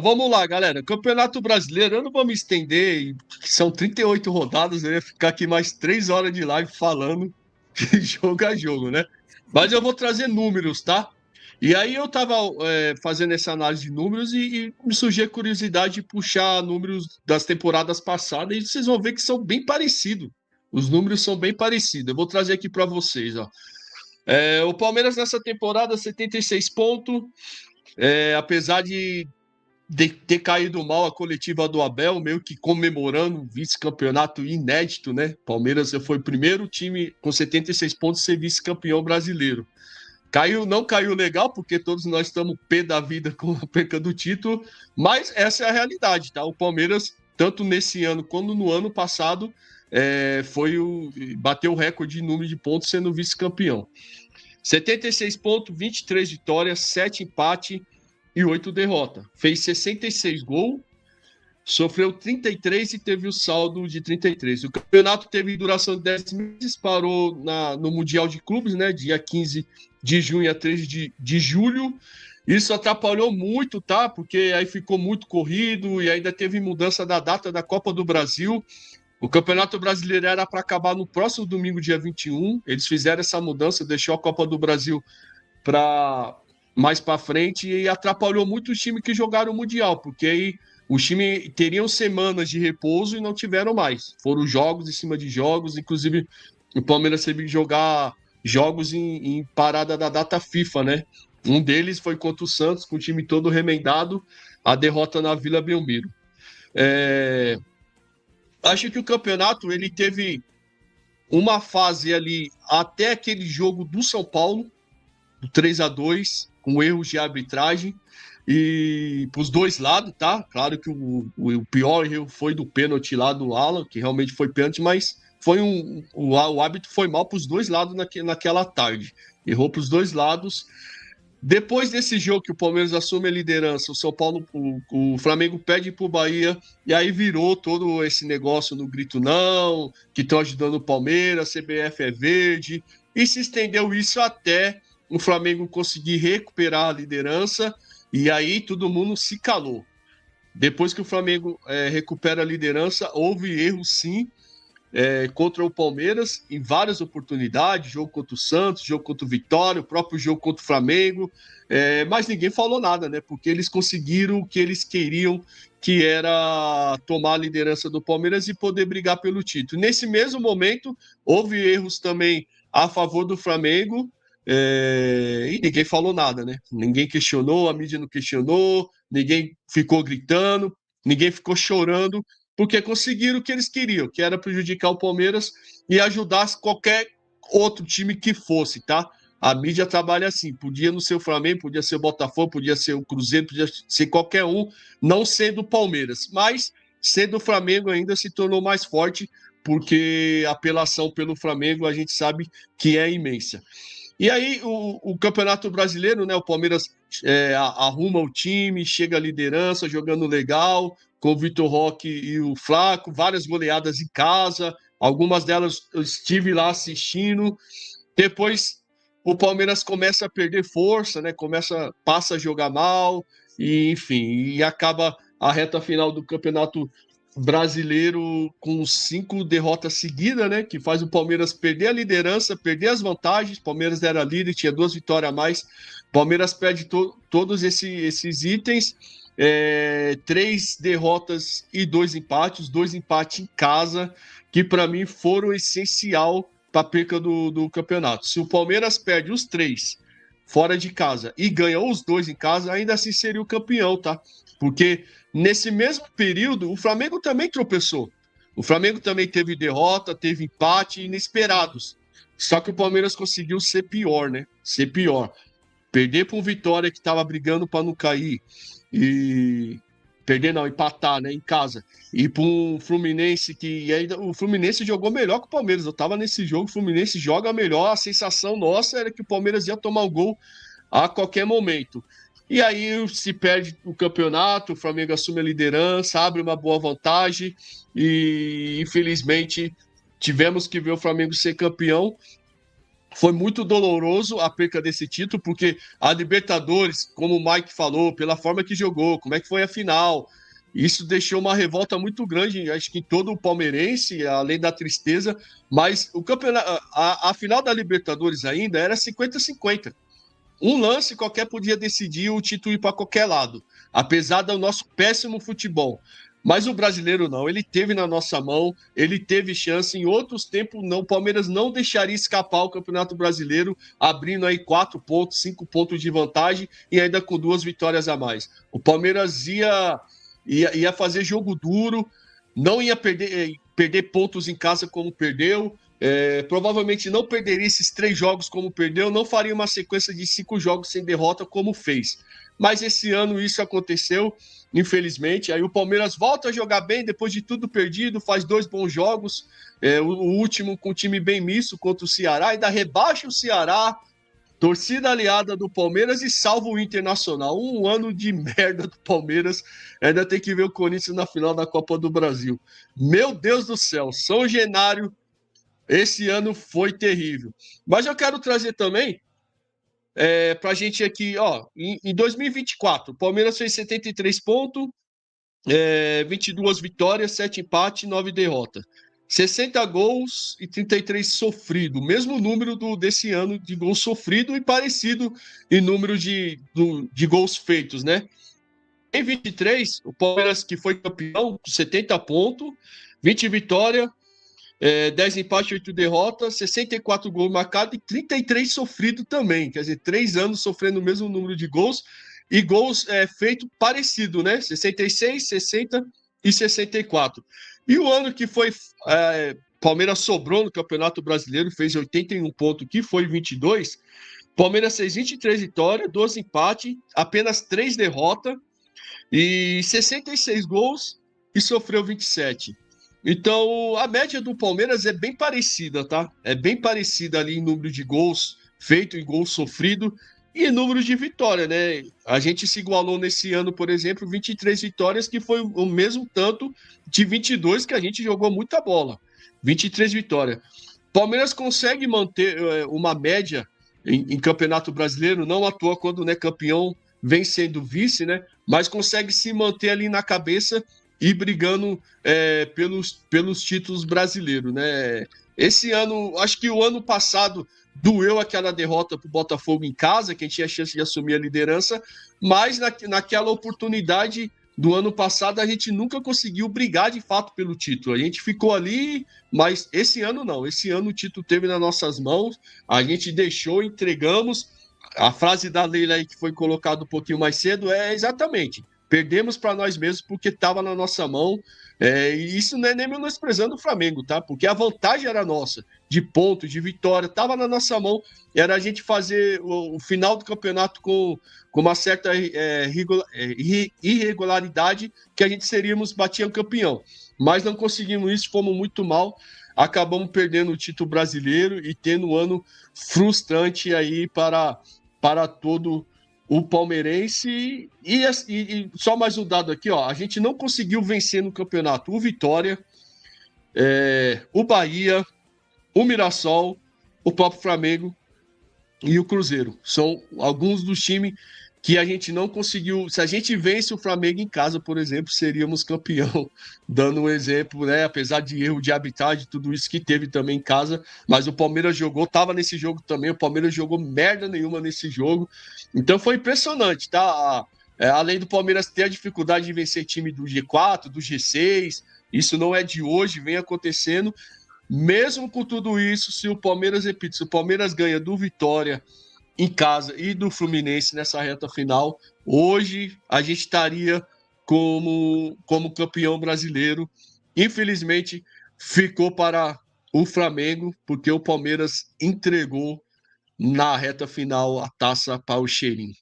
Vamos lá, galera. Campeonato Brasileiro, eu não vou me estender, são 38 rodadas, eu ia ficar aqui mais 3 horas de live falando de jogo a jogo, né? Mas eu vou trazer números, tá? E aí eu tava fazendo essa análise de números e me surgiu a curiosidade de puxar números das temporadas passadas e vocês vão ver que são bem parecidos. Os números são bem parecidos. Eu vou trazer aqui para vocês, ó. O Palmeiras nessa temporada, 76 pontos. Apesar de ter caído mal a coletiva do Abel, meio que comemorando um vice-campeonato inédito, né? Palmeiras foi o primeiro time com 76 pontos a ser vice-campeão brasileiro. Caiu, não caiu legal, porque todos nós estamos pé da vida com a perca do título, mas essa é a realidade, tá? O Palmeiras, tanto nesse ano quanto no ano passado, bateu o recorde de número de pontos sendo vice-campeão. 76 pontos, 23 vitórias, 7 empates e 8 derrotas. Fez 66 gols, sofreu 33 e teve o saldo de 33. O campeonato teve duração de 10 meses, parou no Mundial de Clubes, né? Dia 15 de junho a 13 de julho. Isso atrapalhou muito, tá? Porque aí ficou muito corrido e ainda teve mudança da data da Copa do Brasil. O Campeonato Brasileiro era para acabar no próximo domingo, dia 21. Eles fizeram essa mudança, deixou a Copa do Brasil para mais para frente e atrapalhou muito os times que jogaram o Mundial, porque aí os times teriam semanas de repouso e não tiveram mais. Foram jogos em cima de jogos, inclusive o Palmeiras teve que jogar jogos em parada da data FIFA, né? Um deles foi contra o Santos, com o time todo remendado, a derrota na Vila Belmiro. Acho que o campeonato ele teve uma fase ali até aquele jogo do São Paulo, 3-2 com erros de arbitragem e para os dois lados, tá? Claro que o pior erro foi do pênalti lá do Alan, que realmente foi pênalti, mas o árbitro foi mal para os dois lados naquela tarde. Errou para os dois lados. Depois desse jogo que o Palmeiras assume a liderança, o São Paulo, o Flamengo pede para o Bahia, e aí virou todo esse negócio no grito não, que estão ajudando o Palmeiras, a CBF é verde, e se estendeu isso até o Flamengo conseguir recuperar a liderança, e aí todo mundo se calou. Depois que o Flamengo recupera a liderança, houve erro sim, contra o Palmeiras em várias oportunidades, jogo contra o Santos, jogo contra o Vitória, o próprio jogo contra o Flamengo, mas ninguém falou nada, né? Porque eles conseguiram o que eles queriam, que era tomar a liderança do Palmeiras e poder brigar pelo título. Nesse mesmo momento, houve erros também a favor do Flamengo, e ninguém falou nada, né? Ninguém questionou, a mídia não questionou, ninguém ficou gritando, ninguém ficou chorando, porque conseguiram o que eles queriam, que era prejudicar o Palmeiras e ajudar qualquer outro time que fosse, tá? A mídia trabalha assim, podia não ser o Flamengo, podia ser o Botafogo, podia ser o Cruzeiro, podia ser qualquer um, não sendo o Palmeiras, mas sendo o Flamengo ainda se tornou mais forte, porque a apelação pelo Flamengo a gente sabe que é imensa. E aí o Campeonato Brasileiro, né? O Palmeiras arruma o time, chega à liderança, jogando legal, com o Vitor Roque e o Flaco, várias goleadas em casa, algumas delas eu estive lá assistindo. Depois o Palmeiras começa a perder força, né? Passa a jogar mal, e enfim, e acaba a reta final do Campeonato Brasileiro com 5 derrotas seguidas, né? Que faz o Palmeiras perder a liderança, perder as vantagens. Palmeiras era líder, tinha 2 vitórias a mais. Palmeiras perde todos esses itens. 3 derrotas e 2 empates, 2 empates em casa, que para mim foram essencial para a perca do campeonato. Se o Palmeiras perde os 3 fora de casa e ganha os 2 em casa, ainda assim seria o campeão, tá? Porque nesse mesmo período, o Flamengo também tropeçou. O Flamengo também teve derrota, teve empate inesperados. Só que o Palmeiras conseguiu ser pior, né? Ser pior. Perder para um Vitória que estava brigando para não cair e perder não, empatar, né, em casa. E para um Fluminense que ainda o Fluminense jogou melhor que o Palmeiras. Eu estava nesse jogo, o Fluminense joga melhor. A sensação nossa era que o Palmeiras ia tomar um gol a qualquer momento. E aí se perde o campeonato, o Flamengo assume a liderança, abre uma boa vantagem e infelizmente tivemos que ver o Flamengo ser campeão. Foi muito doloroso a perca desse título, porque a Libertadores, como o Mike falou, pela forma que jogou, como é que foi a final, isso deixou uma revolta muito grande, acho que em todo o palmeirense, além da tristeza, mas o campeonato, a final da Libertadores ainda era 50-50. Um lance qualquer podia decidir o título ir para qualquer lado, apesar do nosso péssimo futebol. Mas o brasileiro não, ele teve na nossa mão, ele teve chance. Em outros tempos, não, o Palmeiras não deixaria escapar o Campeonato Brasileiro, abrindo aí 4 pontos, 5 pontos de vantagem e ainda com 2 vitórias a mais. O Palmeiras ia fazer jogo duro, não ia perder pontos em casa como perdeu, provavelmente não perderia esses 3 jogos como perdeu, não faria uma sequência de 5 jogos sem derrota como fez. Mas esse ano isso aconteceu, infelizmente. Aí o Palmeiras volta a jogar bem depois de tudo perdido, faz 2 bons jogos, o último com um time bem misto contra o Ceará, ainda rebaixa o Ceará, torcida aliada do Palmeiras e salva o Internacional. Um ano de merda do Palmeiras. Ainda tem que ver o Corinthians na final da Copa do Brasil. Meu Deus do céu, São Januário esse ano foi terrível. Mas eu quero trazer também para a gente aqui, ó, em 2024, o Palmeiras fez 73 pontos, 22 vitórias, 7 empates, 9 derrotas. 60 gols e 33 sofrido. Mesmo número desse ano de gols sofrido e parecido em número de gols feitos, né? Em 23, o Palmeiras, que foi campeão, com 70 pontos, 20 vitórias, 10 empates, 8 derrotas, 64 gols marcados e 33 sofridos também. Quer dizer, 3 anos sofrendo o mesmo número de gols e gols feitos parecido, né? 66, 60 e 64. E o ano que foi. Palmeiras sobrou no Campeonato Brasileiro, fez 81 pontos, que foi 22. Palmeiras fez 23 vitórias, 12 empates, apenas 3 derrotas e 66 gols e sofreu 27. Então, a média do Palmeiras é bem parecida, tá? É bem parecida ali em número de gols feito, em gols sofrido e em número de vitória, né? A gente se igualou nesse ano, por exemplo, 23 vitórias, que foi o mesmo tanto de 22 que a gente jogou muita bola. 23 vitórias. Palmeiras consegue manter uma média em Campeonato Brasileiro, não à toa quando é campeão, vem sendo vice, né? Mas consegue se manter ali na cabeça e brigando pelos títulos brasileiros, né? Esse ano, acho que o ano passado doeu aquela derrota para o Botafogo em casa, que a gente tinha chance de assumir a liderança, mas naquela oportunidade do ano passado a gente nunca conseguiu brigar de fato pelo título. A gente ficou ali, mas esse ano não. Esse ano o título teve nas nossas mãos, a gente deixou, entregamos. A frase da Leila aí que foi colocada um pouquinho mais cedo é exatamente: perdemos para nós mesmos porque estava na nossa mão. E isso não é nem menosprezando o Flamengo, tá? Porque a vantagem era nossa, de pontos, de vitória, estava na nossa mão. Era a gente fazer o final do campeonato com uma certa irregularidade que a gente batia o campeão. Mas não conseguimos isso, fomos muito mal. Acabamos perdendo o título brasileiro e tendo um ano frustrante aí para todo o palmeirense. E só mais um dado aqui, ó, a gente não conseguiu vencer no campeonato o Vitória, o Bahia, o Mirassol, o próprio Flamengo e o Cruzeiro. São alguns dos times que a gente não conseguiu. Se a gente vence o Flamengo em casa, por exemplo, seríamos campeão, dando um exemplo, né? Apesar de erro de arbitragem, tudo isso que teve também em casa, mas o Palmeiras jogou, tava nesse jogo também, o Palmeiras jogou merda nenhuma nesse jogo, então foi impressionante, tá? Além do Palmeiras ter a dificuldade de vencer time do G4, do G6, isso não é de hoje, vem acontecendo. Mesmo com tudo isso, se o Palmeiras, repito, se o Palmeiras ganha do Vitória em casa e do Fluminense nessa reta final, hoje a gente estaria como campeão brasileiro. Infelizmente, ficou para o Flamengo, porque o Palmeiras entregou na reta final a taça para o Cheirinho.